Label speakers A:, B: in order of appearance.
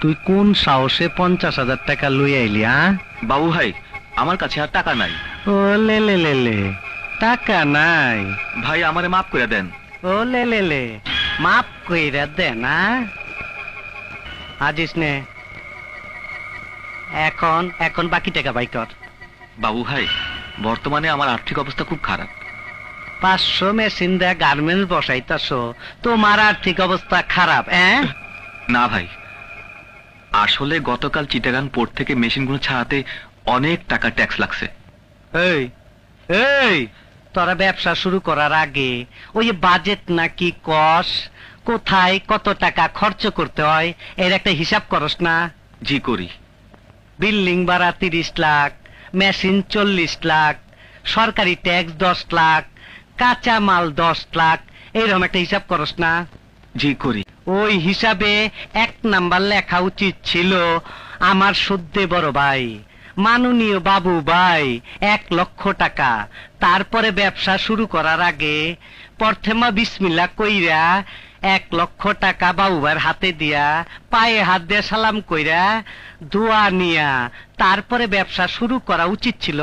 A: তুই কোন সাহসে 50,000 টাকা লই আইলি?
B: বাবু ভাই, আমার কাছে আর টাকা নাই।
A: ও লে লে লে লে, টাকা নাই?
B: ভাই আমারে মাফ করে দেন।
A: ও লে লে লে, মাফ কইরা দে না। আজিস নে, এখন এখন বাকি টাকা বাই কর।
B: বাবু ভাই, বর্তমানে আমার আর্থিক অবস্থা খুব খারাপ।
A: 500 মেশিন দেয়া গার্মেন্টস বসাইতাছ, তোমার আর্থিক অবস্থা খারাপ?
B: না ভাই, আসলে গতকাল চিটাগাং পোর্ট থেকে মেশিনগুলো ছাড়াতে অনেক টাকা ট্যাক্স লাগছে।
A: এই এই, তোরা ব্যবসা শুরু করার আগে ওই বাজেট নাকি কস, কোথায় কত টাকা খরচ করতে হয় এর একটা হিসাব করস না?
B: জি করি।
A: বিল্ডিং ভাড়া 30 লাখ, মেশিন 40 লাখ, সরকারি ট্যাক্স 10 লাখ, কাঁচা মাল 10 লাখ, এইরকম একটা হিসাব করস না?
B: জি করি।
A: ওই হিসাবে 1 নাম্বার লেখা উচিত ছিল আমার সদ্যে বড় ভাই, মাননীয় বাবু ভাই, 1 লক্ষ টাকা। তারপরে ব্যবসা শুরু করার আগে প্রথমে বিসমিল্লাহ কইরা 1 লক্ষ টাকা বাবু ভাইয়ের হাতে দিয়া পায়ে হাত দিয়ে সালাম কইরা দোয়া নিয়া তারপরে ব্যবসা শুরু করা উচিত ছিল।